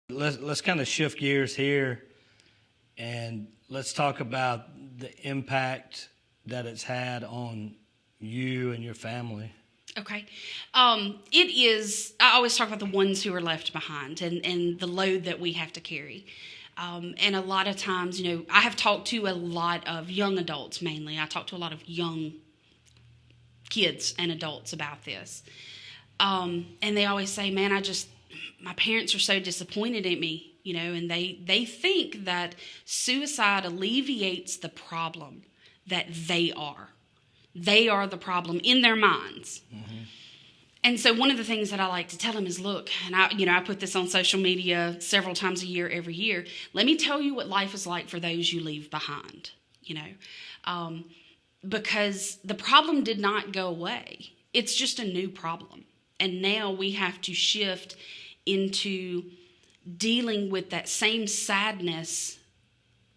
Let's kind of shift gears here, and let's talk about the impact that it's had on you and your family. Okay. It is, I always talk about the ones who are left behind and the load that we have to carry. And a lot of times, I have talked to a lot of young adults mainly. I talk to a lot of young kids and adults about this. And they always say, man, my parents are so disappointed in me, and they think that suicide alleviates the problem that they are. They are the problem in their minds. Mm-hmm. And so one of the things that I like to tell them is, look, and I put this on social media several times a year, every year. Let me tell you what life is like for those you leave behind, because the problem did not go away. It's just a new problem. And now we have to shift into dealing with that same sadness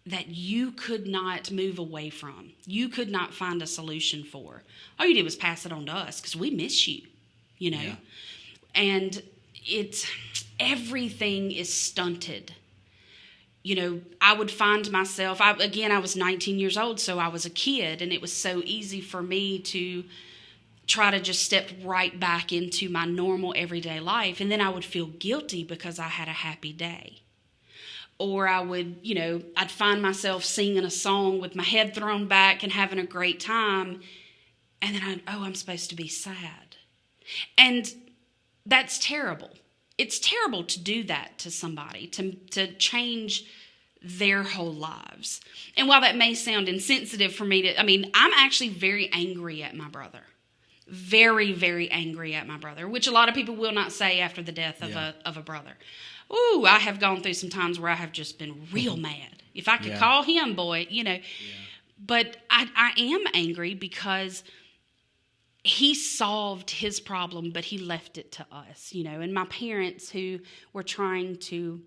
that you could not move away from. You could not find a solution for. All you did was pass it on to us because we miss you, Yeah. And everything is stunted. I would find myself, I was 19 years old, so I was a kid, and it was so easy for me to try to just step right back into my normal everyday life, and then I would feel guilty because I had a happy day. Or I would, I'd find myself singing a song with my head thrown back and having a great time. And then I'm supposed to be sad. And that's terrible. It's terrible to do that to somebody, to change their whole lives. And while that may sound insensitive for me I'm actually very angry at my brother. Very, very angry at my brother, which a lot of people will not say after the death of a brother. Ooh, I have gone through some times where I have just been real mad. If I could call him, boy, Yeah. But I am angry because he solved his problem, but he left it to us, And my parents who were trying to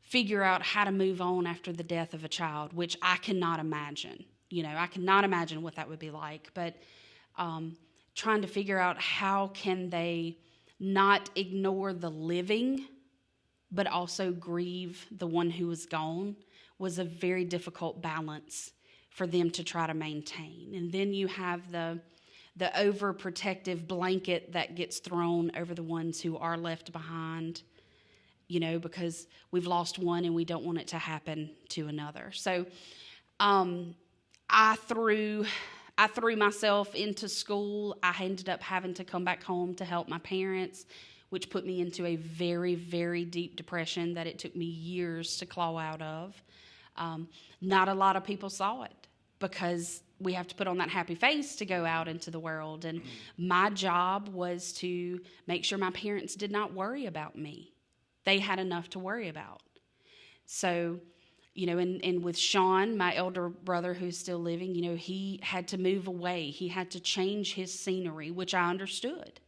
figure out how to move on after the death of a child, which I cannot imagine. I cannot imagine what that would be like. But trying to figure out how can they not ignore the living but also grieve the one who was gone was a very difficult balance for them to try to maintain. And then you have the overprotective blanket that gets thrown over the ones who are left behind, because we've lost one and we don't want it to happen to another. So I threw myself into school. I ended up having to come back home to help my parents, which put me into a very, very deep depression that it took me years to claw out of. Not a lot of people saw it because we have to put on that happy face to go out into the world. And my job was to make sure my parents did not worry about me. They had enough to worry about. So, and with Sean, my elder brother who's still living, he had to move away. He had to change his scenery, which I understood.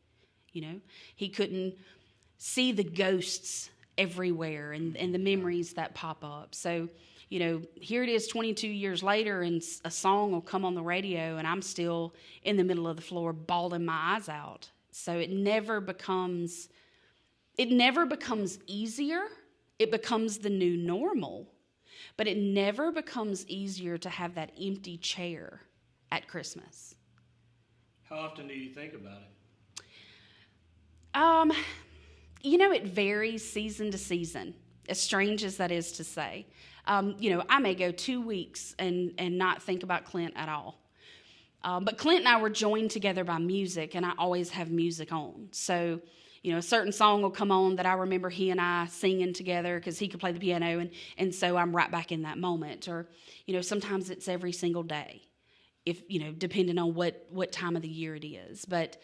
He couldn't see the ghosts everywhere and the memories that pop up. So, here it is 22 years later, and a song will come on the radio and I'm still in the middle of the floor bawling my eyes out. So it never becomes easier. It becomes the new normal, but it never becomes easier to have that empty chair at Christmas. How often do you think about it? It varies season to season, as strange as that is to say. I may go 2 weeks and not think about Clint at all. But Clint and I were joined together by music, and I always have music on. So, a certain song will come on that I remember he and I singing together because he could play the piano, and so I'm right back in that moment. Or, sometimes it's every single day, if depending on what time of the year it is. But,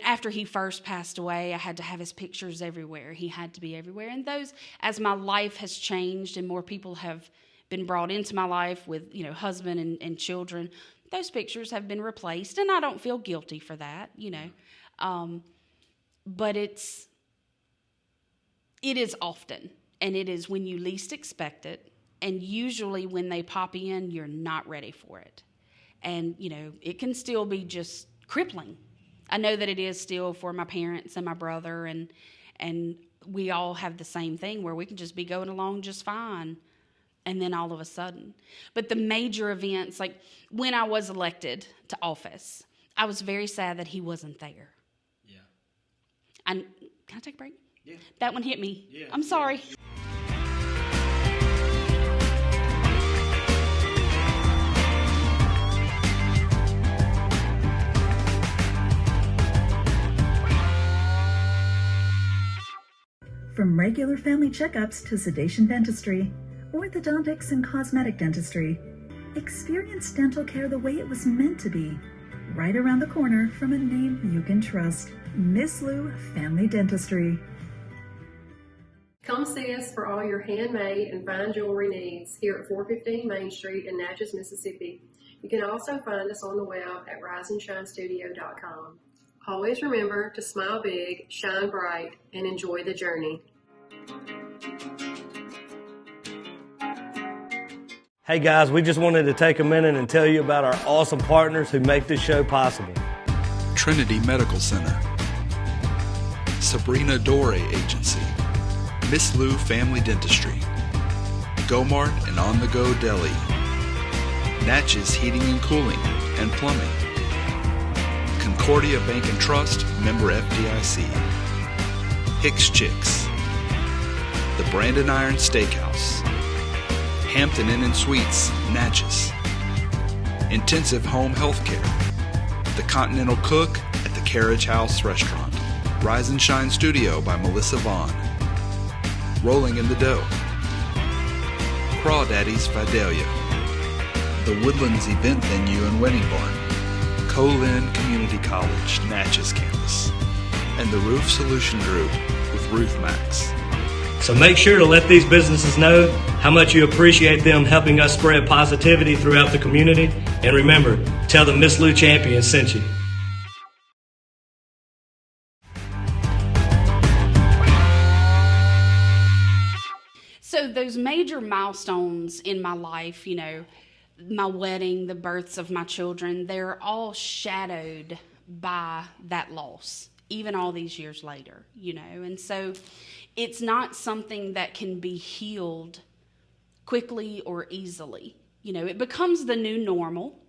after he first passed away, I had to have his pictures everywhere. He had to be everywhere. And those, as my life has changed and more people have been brought into my life with, husband and children, those pictures have been replaced. And I don't feel guilty for that, But it is often, and it is when you least expect it. And usually when they pop in, you're not ready for it. And, it can still be just crippling. I know that it is still for my parents and my brother, and and we all have the same thing where we can just be going along just fine, and then all of a sudden. But the major events, like when I was elected to office, I was very sad that he wasn't there. Yeah. And can I take a break? Yeah. That one hit me. Yeah. I'm sorry. From regular family checkups to sedation dentistry, orthodontics and cosmetic dentistry, experience dental care the way it was meant to be. Right around the corner from a name you can trust, Miss Lou Family Dentistry. Come see us for all your handmade and fine jewelry needs here at 415 Main Street in Natchez, Mississippi. You can also find us on the web at riseandshinestudio.com. Always remember to smile big, shine bright, and enjoy the journey. Hey guys, we just wanted to take a minute and tell you about our awesome partners who make this show possible. Trinity Medical Center, Sabrina Dore Agency, Miss Lou Family Dentistry, Go-Mart and On The Go Deli, Natchez Heating and Cooling and Plumbing, Concordia Bank and Trust, member FDIC, Hicks Chicks, the Brandon Iron Steakhouse, Hampton Inn and Suites, Natchez, Intensive Home Health Care, the Continental Cook at the Carriage House Restaurant, Rise and Shine Studio by Melissa Vaughn, Rolling in the Dough, Crawdaddy's Fidelia, the Woodlands Event Venue and Wedding Barn, Colin Community College, Natchez campus, and the Roof Solution Group with Roof Max. So make sure to let these businesses know how much you appreciate them helping us spread positivity throughout the community. And remember, tell them Miss Lou Champion sent you. So those major milestones in my life, my wedding, the births of my children, they're all shadowed by that loss, even all these years later, And so it's not something that can be healed quickly or easily. It becomes the new normal,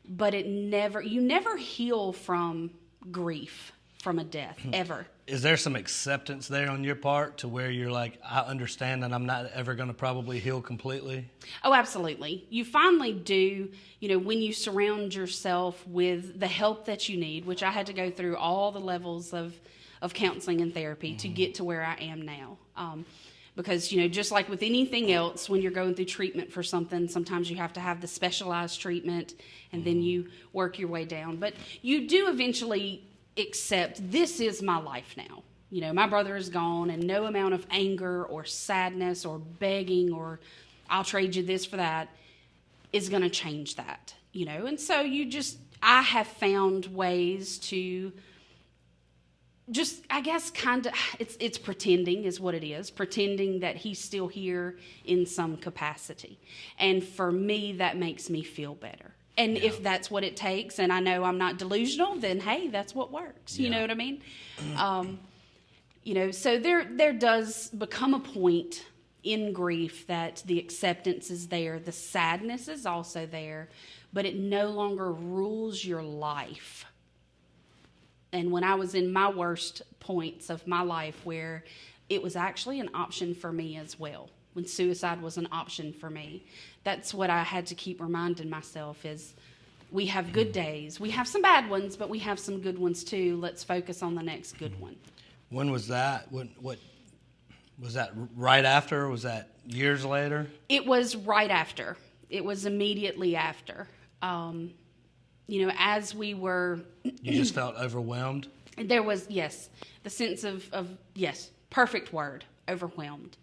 but you never heal from grief, from a death, ever. Is there some acceptance there on your part to where you're like, I understand that I'm not ever going to probably heal completely? Oh, absolutely. You finally do, when you surround yourself with the help that you need, which I had to go through all the levels of counseling and therapy to get to where I am now. Because, just like with anything else, when you're going through treatment for something, sometimes you have to have the specialized treatment and then you work your way down. But you do eventually accept this is my life now. My brother is gone, and no amount of anger or sadness or begging or I'll trade you this for that is going to change that, And so I have found ways to just, I guess, kind of, it's pretending is what it is, pretending that he's still here in some capacity. And for me, that makes me feel better. And if that's what it takes, and I know I'm not delusional, then hey, that's what works. You know what I mean? So there does become a point in grief that the acceptance is there, the sadness is also there, but it no longer rules your life. And when I was in my worst points of my life where it was actually an option for me as well, when suicide was an option for me, that's what I had to keep reminding myself is we have good days. We have some bad ones, but we have some good ones too. Let's focus on the next good one. When was that? What was that right after, or was that years later? It was right after. It was immediately after. As we were... You just felt overwhelmed? There was, yes, the sense of yes, perfect word, overwhelmed.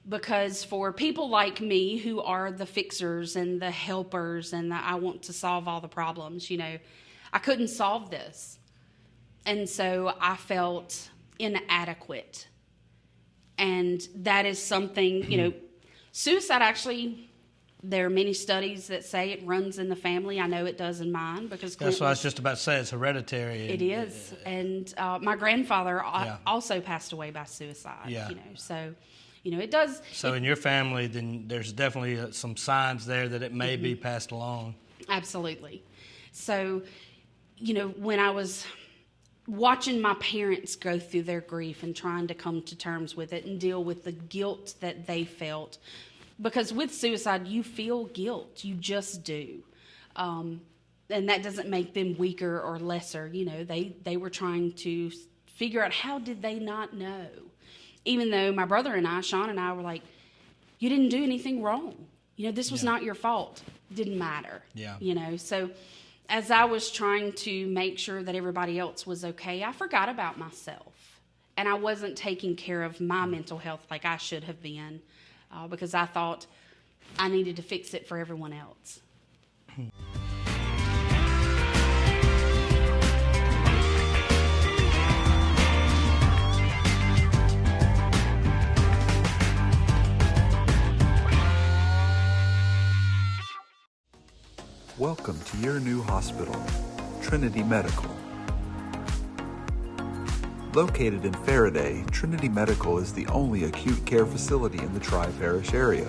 Because for people like me who are the fixers and the helpers and I want to solve all the problems, I couldn't solve this. And so I felt inadequate. And that is something, suicide actually There are many studies that say it runs in the family. I know it does in mine because That's what I was just about to say. It's hereditary. It is, and my grandfather Yeah. also passed away by suicide. Yeah. So it does. So in your family, then there's definitely some signs there that it may be passed along. Absolutely. So, when I was watching my parents go through their grief and trying to come to terms with it and deal with the guilt that they felt, because with suicide, you feel guilt. You just do. And that doesn't make them weaker or lesser. They were trying to figure out, how did they not know? Even though my brother and I, Sean and I, were like, you didn't do anything wrong. This was not your fault. Didn't matter. Yeah. So as I was trying to make sure that everybody else was okay, I forgot about myself. And I wasn't taking care of my mental health like I should have been, because I thought I needed to fix it for everyone else. Welcome to your new hospital, Trinity Medical. Located in Faraday, Trinity Medical is the only acute care facility in the Tri-Parish area.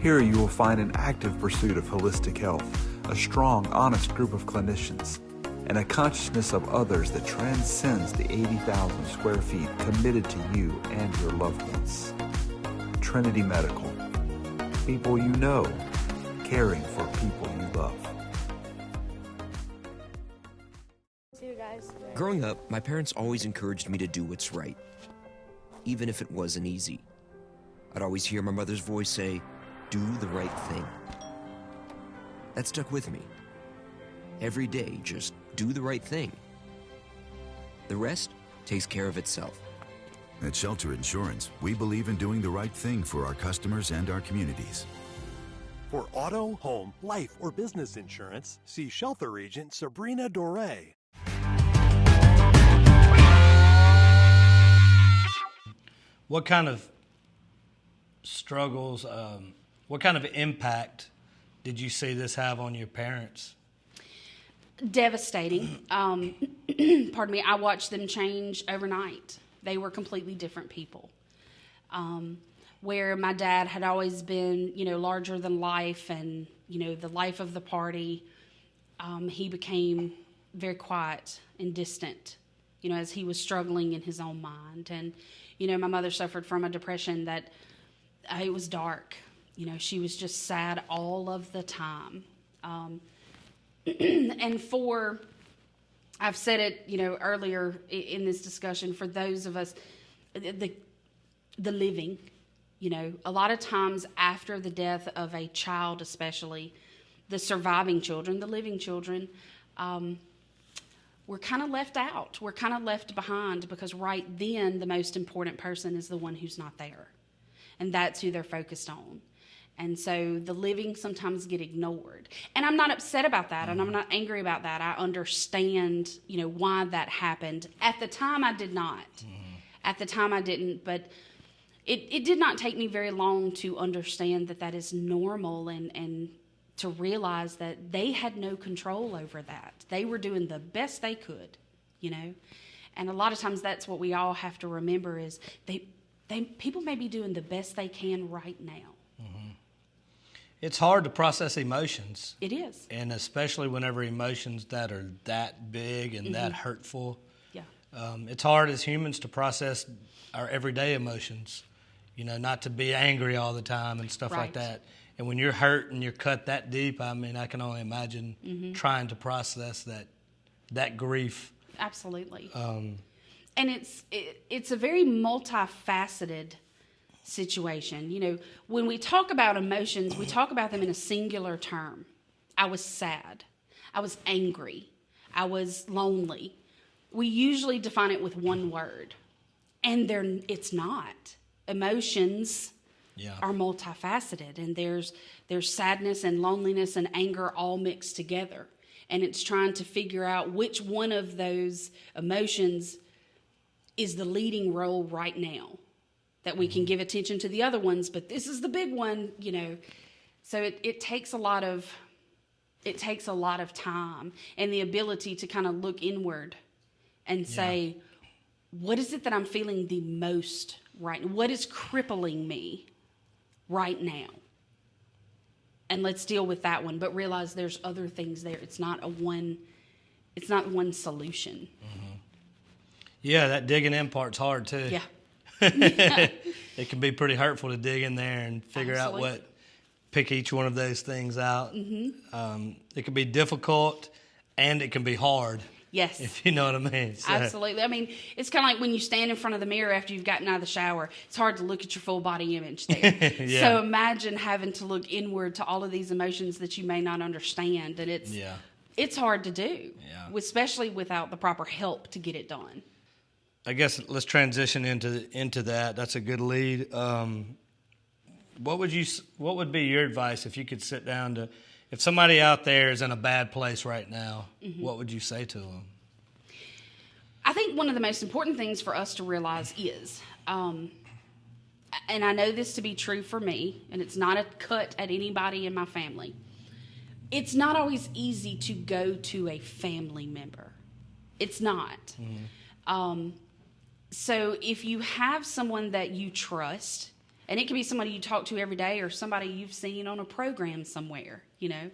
Here you will find an active pursuit of holistic health, a strong, honest group of clinicians, and a consciousness of others that transcends the 80,000 square feet committed to you and your loved ones. Trinity Medical. People you know, caring for people you love. See you guys. Growing up, my parents always encouraged me to do what's right, even if it wasn't easy. I'd always hear my mother's voice say, "Do the right thing." That stuck with me. Every day, just do the right thing. The rest takes care of itself. At Shelter Insurance, we believe in doing the right thing for our customers and our communities. For auto, home, life, or business insurance, see Shelter Agent Sabrina Dore. What kind of struggles, what kind of impact did you see this have on your parents? Devastating. Pardon me. I watched them change overnight. They were completely different people. Where my dad had always been, larger than life and, the life of the party, he became very quiet and distant, as he was struggling in his own mind. And, my mother suffered from a depression that it was dark. She was just sad all of the time. And I've said it, earlier in this discussion, for those of us, the living, a lot of times after the death of a child, especially the surviving children, the living children, we're kind of left out. We're kind of left behind because right then the most important person is the one who's not there. And that's who they're focused on. And so the living sometimes get ignored. And I'm not upset about that, and I'm not angry about that. I understand, why that happened. At the time, I did not. At the time, I didn't. But it did not take me very long to understand that is normal and to realize that they had no control over that. They were doing the best they could, And a lot of times that's what we all have to remember is people may be doing the best they can right now. It's hard to process emotions. It is. And especially whenever emotions that are that big and that hurtful. Yeah. It's hard as humans to process our everyday emotions, not to be angry all the time and stuff like that. And when you're hurt and you're cut that deep, I can only imagine trying to process that grief. Absolutely. And it's a very multifaceted situation. When we talk about emotions, we talk about them in a singular term. I was sad. I was angry. I was lonely. We usually define it with one word, and it's not. Emotions are multifaceted, and there's sadness and loneliness and anger all mixed together, and it's trying to figure out which one of those emotions is the leading role right now. that we can give attention to the other ones, but this is the big one, you know. So it takes a lot of time and the ability to kind of look inward and say, what is it that I'm feeling the most right now? What is crippling me right now? And let's deal with that one, but realize there's other things there. It's not one solution. Mm-hmm. Yeah, that digging in part's hard too. Yeah. It can be pretty hurtful to dig in there and figure Absolutely. out pick each one of those things out. Mm-hmm. It can be difficult and it can be hard. Yes. If you know what I mean. So. Absolutely. I mean, it's kind of like when you stand in front of the mirror after you've gotten out of the shower. It's hard to look at your full body image there. Yeah. So imagine having to look inward to all of these emotions that you may not understand. And it's hard to do, especially without the proper help to get it done. I guess let's transition into that. That's a good lead. What would be your advice if you could sit down if somebody out there is in a bad place right now, what would you say to them? I think one of the most important things for us to realize is, and I know this to be true for me, and it's not a cut at anybody in my family, it's not always easy to go to a family member. It's not. So if you have someone that you trust, and it can be somebody you talk to every day or somebody you've seen on a program somewhere, you know,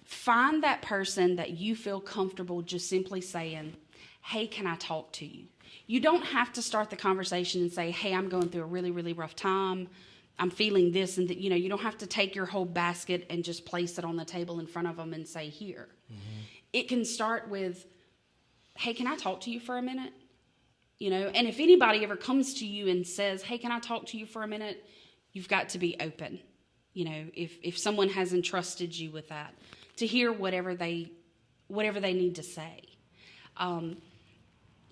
find that person that you feel comfortable just simply saying, hey, can I talk to you? You don't have to start the conversation and say, hey, I'm going through a really, really rough time. I'm feeling this and that. You know, you don't have to take your whole basket and just place it on the table in front of them and say, here. It can start with, hey, can I talk to you for a minute? You know, and if anybody ever comes to you and says, hey, can I talk to you for a minute? You've got to be open. You know, if someone has entrusted you with that, to hear whatever they need to say.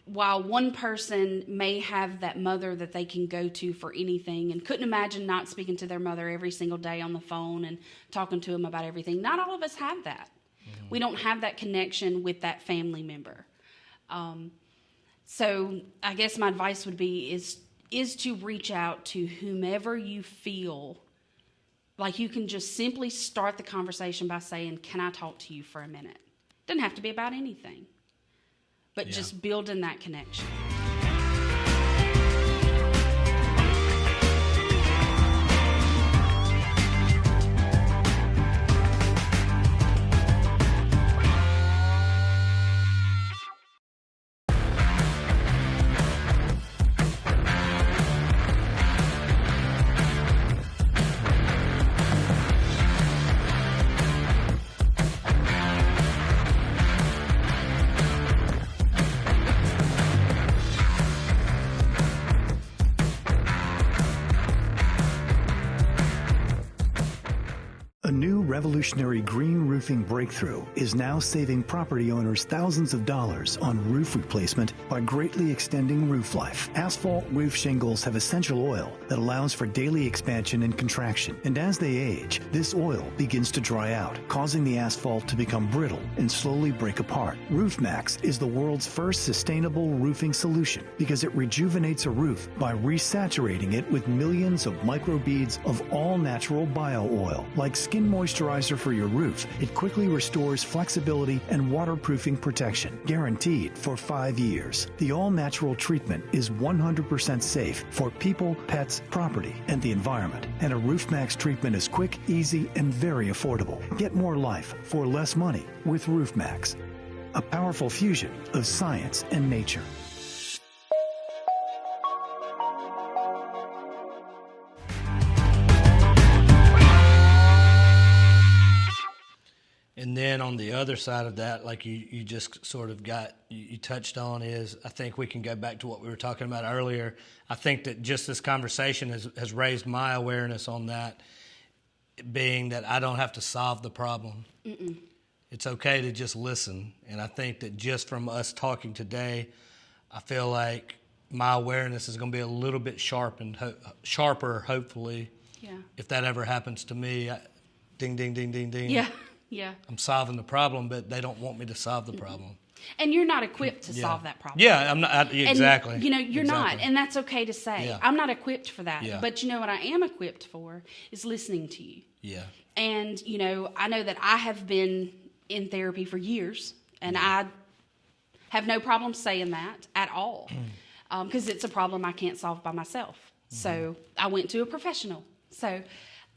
While one person may have that mother that they can go to for anything and couldn't imagine not speaking to their mother every single day on the phone and talking to them about everything, not all of us have that. We don't have that connection with that family member. So I guess my advice would be is to reach out to whomever you feel like you can just simply start the conversation by saying, can I talk to you for a minute? Doesn't have to be about anything, but just building that connection. Revolutionary green roofing breakthrough is now saving property owners thousands of dollars on roof replacement by greatly extending roof life. Asphalt roof shingles have essential oil that allows for daily expansion and contraction, and as they age, this oil begins to dry out, causing the asphalt to become brittle and slowly break apart. RoofMax is the world's first sustainable roofing solution because it rejuvenates a roof by resaturating it with millions of microbeads of all-natural bio-oil. Like skin moisturizer for your roof, it quickly restores flexibility and waterproofing protection, guaranteed for 5 years. The all-natural treatment is 100% safe for people, pets, property, and the environment. And a RoofMax treatment is quick, easy, and very affordable. Get more life for less money with RoofMax. A powerful fusion of science and nature. And then on the other side of that, like you just sort of you touched on, is I think we can go back to what we were talking about earlier. I think that just this conversation has raised my awareness on that, being that I don't have to solve the problem. Mm-mm. It's okay to just listen. And I think that just from us talking today, I feel like my awareness is going to be a little bit sharper, hopefully. Yeah. If that ever happens to me, ding, ding, ding, ding, ding. Yeah. Yeah. I'm solving the problem, but they don't want me to solve the problem. And you're not equipped to solve that problem. Yeah, I'm not. Exactly. And, you're not, and that's okay to say. Yeah. I'm not equipped for that. Yeah. But you know what I am equipped for is listening to you. Yeah. And, I know that I have been in therapy for years, and I have no problem saying that at all, because it's a problem I can't solve by myself. Mm-hmm. So I went to a professional. So,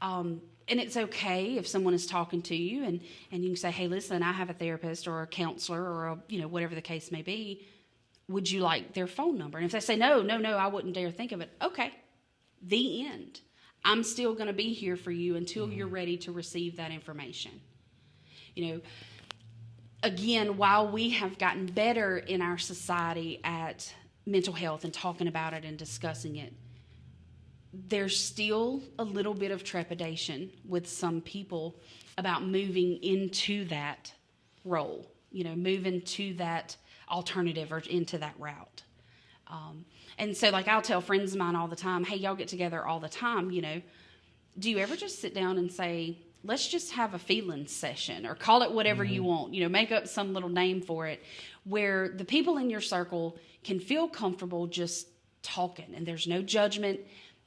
and it's okay if someone is talking to you, and you can say, hey, listen, I have a therapist or a counselor or whatever the case may be. Would you like their phone number? And if they say, no, I wouldn't dare think of it. Okay, the end. I'm still going to be here for you until you're ready to receive that information. Again, while we have gotten better in our society at mental health and talking about it and discussing it, there's still a little bit of trepidation with some people about moving into that role, moving to that alternative or into that route. And so, I'll tell friends of mine all the time, hey, y'all get together all the time, do you ever just sit down and say, let's just have a feelings session, or call it whatever you want, make up some little name for it, where the people in your circle can feel comfortable just talking, and there's no judgment,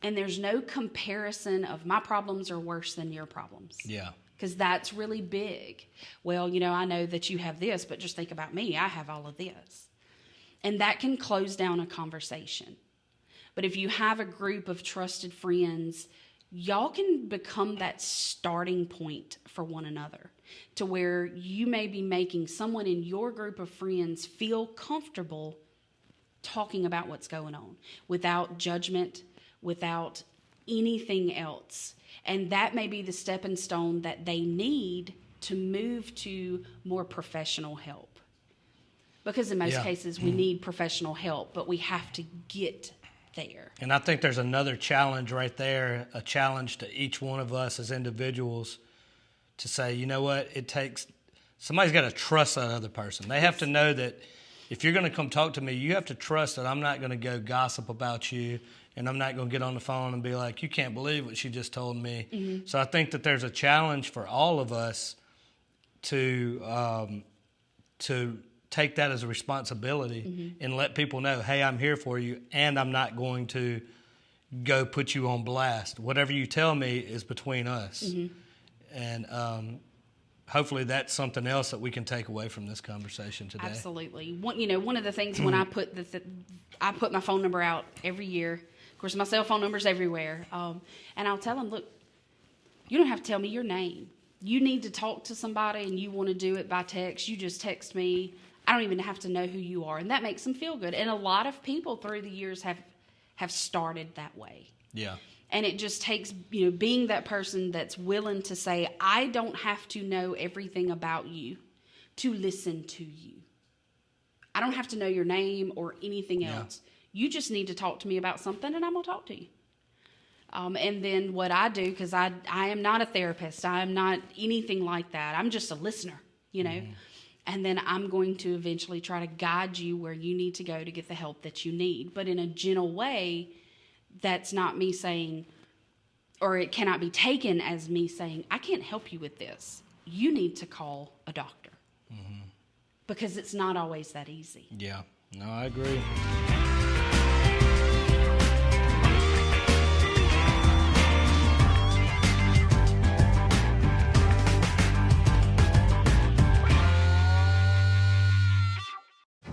and there's no comparison of my problems are worse than your problems. Yeah. Because that's really big. Well, I know that you have this, but just think about me. I have all of this. And that can close down a conversation. But if you have a group of trusted friends, y'all can become that starting point for one another, to where you may be making someone in your group of friends feel comfortable talking about what's going on without judgment, without anything else. And that may be the stepping stone that they need to move to more professional help. Because in most cases, we need professional help, but we have to get there. And I think there's another challenge right there, a challenge to each one of us as individuals to say, you know what, somebody's got to trust that other person. They have to know that if you're going to come talk to me, you have to trust that I'm not going to go gossip about you, and I'm not going to get on the phone and be like, you can't believe what she just told me. Mm-hmm. So I think that there's a challenge for all of us to take that as a responsibility and let people know, hey, I'm here for you, and I'm not going to go put you on blast. Whatever you tell me is between us. Mm-hmm. And hopefully that's something else that we can take away from this conversation today. Absolutely. One of the things when I put I put my phone number out every year. Of course, my cell phone number's everywhere. And I'll tell them, look, you don't have to tell me your name. You need to talk to somebody and you want to do it by text, you just text me. I don't even have to know who you are. And that makes them feel good. And a lot of people through the years have started that way. Yeah. And it just takes, being that person that's willing to say, I don't have to know everything about you to listen to you. I don't have to know your name or anything else. You just need to talk to me about something, and I'm going to talk to you. And then what I do, because I am not a therapist. I am not anything like that. I'm just a listener, And then I'm going to eventually try to guide you where you need to go to get the help that you need. But in a gentle way, that's not me saying, or it cannot be taken as me saying, I can't help you with this. You need to call a doctor. Mm-hmm. Because it's not always that easy. Yeah. No, I agree.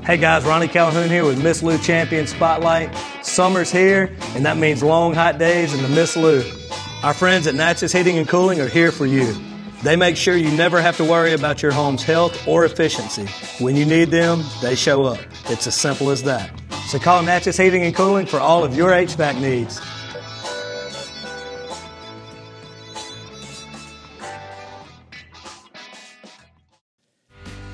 Hey guys, Ronnie Calhoun here with Miss Lou Champion Spotlight. Summer's here, and that means long, hot days in the Miss Lou. Our friends at Natchez Heating and Cooling are here for you. They make sure you never have to worry about your home's health or efficiency. When you need them, they show up. It's as simple as that. So call Natchez Heating and Cooling for all of your HVAC needs.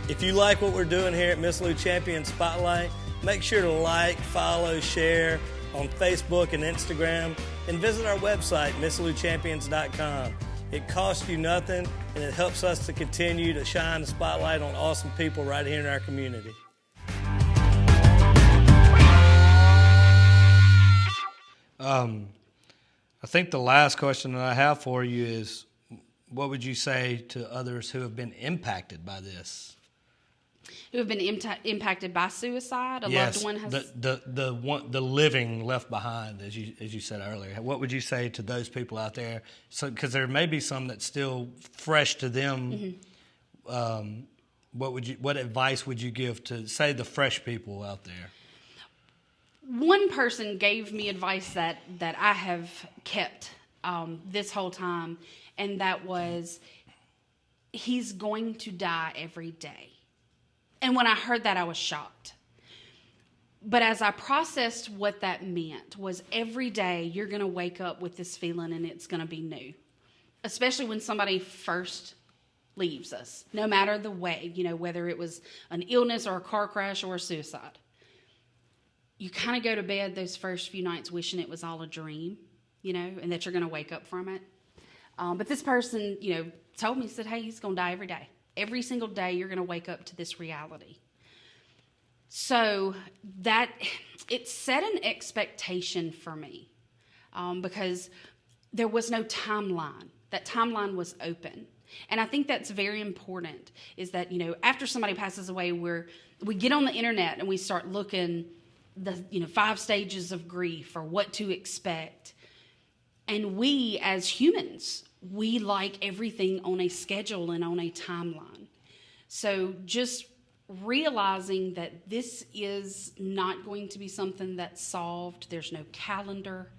If you like what we're doing here at Miss Lou Champion Spotlight, make sure to like, follow, share on Facebook and Instagram, and visit our website, MissLouChampions.com. It costs you nothing, and it helps us to continue to shine the spotlight on awesome people right here in our community. I think the last question that I have for you is, what would you say to others who have been impacted by this? who have been impacted by suicide. A Yes, loved one has the living left behind, as you said earlier. What would you say to those people out there? So, because there may be some that's still fresh to them. What advice would you give to, say, the fresh people out there? One person gave me advice that I have kept this whole time, and that was, he's going to die every day. And when I heard that, I was shocked. But as I processed what that meant, was every day you're going to wake up with this feeling and it's going to be new. Especially when somebody first leaves us, no matter the way, whether it was an illness or a car crash or a suicide. You kind of go to bed those first few nights wishing it was all a dream, and that you're going to wake up from it. But this person, told me, said, hey, he's going to die every day. Every single day you're going to wake up to this reality. So that, it set an expectation for me because there was no timeline. That timeline was open. And I think that's very important, is that, after somebody passes away, we get on the internet and we start looking the 5 stages of grief or what to expect. And we as humans, we like everything on a schedule and on a timeline. So just realizing that this is not going to be something that's solved. There's no calendar.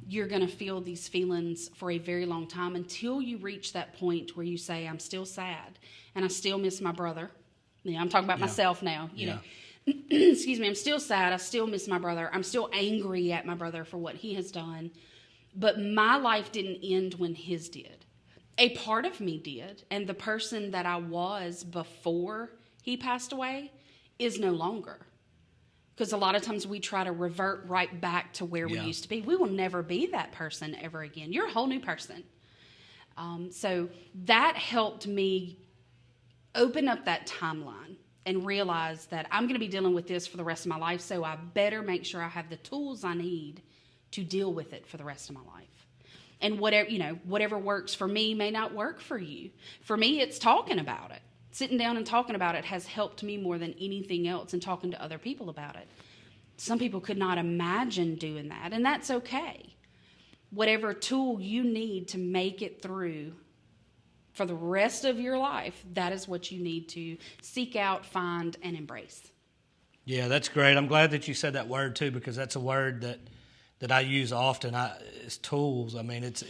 You're going to feel these feelings for a very long time until you reach that point where you say, I'm still sad and I still miss my brother. I'm talking about myself now, know. Excuse me, I'm still sad. I still miss my brother. I'm still angry at my brother for what he has done. But my life didn't end when his did. A part of me did. And the person that I was before he passed away is no longer. Because a lot of times we try to revert right back to where we used to be. We will never be that person ever again. You're a whole new person. So that helped me open up that timeline and realize that I'm going to be dealing with this for the rest of my life, so I better make sure I have the tools I need to deal with it for the rest of my life. And whatever works for me may not work for you. For me, it's talking about it. Sitting down and talking about it has helped me more than anything else, and talking to other people about it. Some people could not imagine doing that, and that's okay. Whatever tool you need to make it through for the rest of your life, that is what you need to seek out, find, and embrace. Yeah, that's great. I'm glad that you said that word too, because that's a word that I use often. It's tools. I mean, it's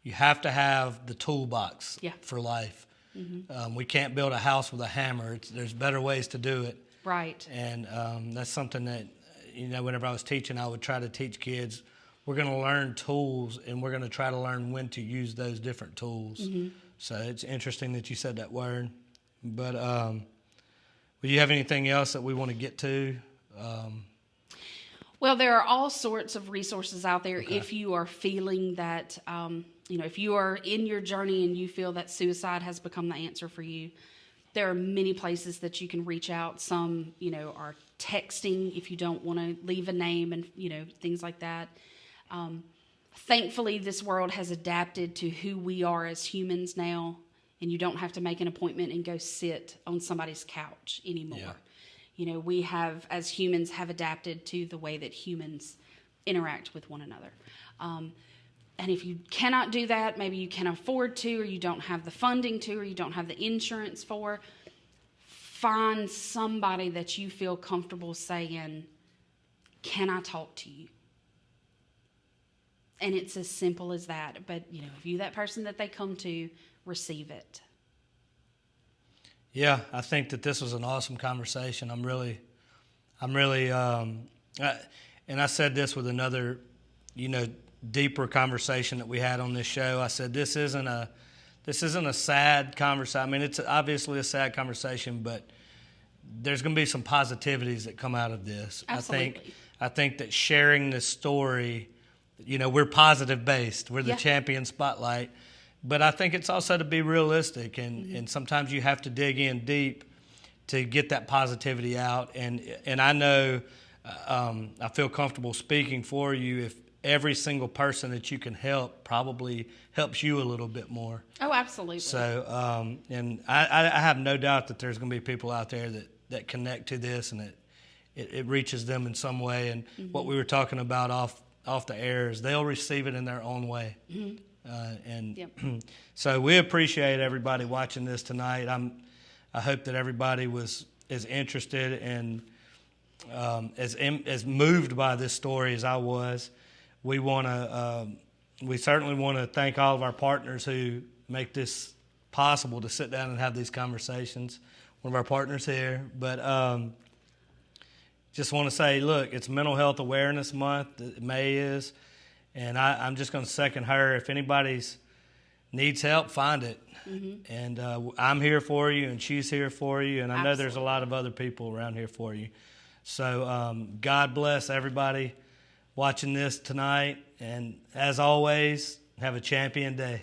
you have to have the toolbox for life. Mm-hmm. We can't build a house with a hammer. There's better ways to do it. Right. And that's something that, whenever I was teaching, I would try to teach kids, we're going to learn tools, and we're going to try to learn when to use those different tools. Mm-hmm. So it's interesting that you said that word. But do you have anything else that we want to get to? Well, there are all sorts of resources out there. Okay. If you are feeling that, if you are in your journey and you feel that suicide has become the answer for you, there are many places that you can reach out. Some, are texting if you don't want to leave a name and, things like that. Thankfully, this world has adapted to who we are as humans now, and you don't have to make an appointment and go sit on somebody's couch anymore. Yeah. We have, as humans, have adapted to the way that humans interact with one another. And if you cannot do that, maybe you can't afford to, or you don't have the funding to, or you don't have the insurance for, find somebody that you feel comfortable saying, can I talk to you? And it's as simple as that. But, if you're that person that they come to, receive it. Yeah, I think that this was an awesome conversation. I'm really, and I said this with another, deeper conversation that we had on this show. I said, this isn't a sad conversation. I mean, it's obviously a sad conversation, but there's going to be some positivities that come out of this. Absolutely. I think that sharing this story, we're positive based. We're the champion spotlight. But I think it's also to be realistic, and sometimes you have to dig in deep to get that positivity out. And I know I feel comfortable speaking for you if every single person that you can help probably helps you a little bit more. Oh, absolutely. So, and I have no doubt that there's going to be people out there that connect to this, and it reaches them in some way. And what we were talking about off the air is they'll receive it in their own way. So we appreciate everybody watching this tonight. I hope that everybody was as interested and as moved by this story as I was. We certainly want to thank all of our partners who make this possible to sit down and have these conversations. One of our partners here, but just want to say, look, it's Mental Health Awareness Month. May is, and I'm just going to second her. If anybody's needs help, find it. And I'm here for you, and she's here for you, and I know there's a lot of other people around here for you. So God bless everybody watching this tonight, and as always, have a champion day.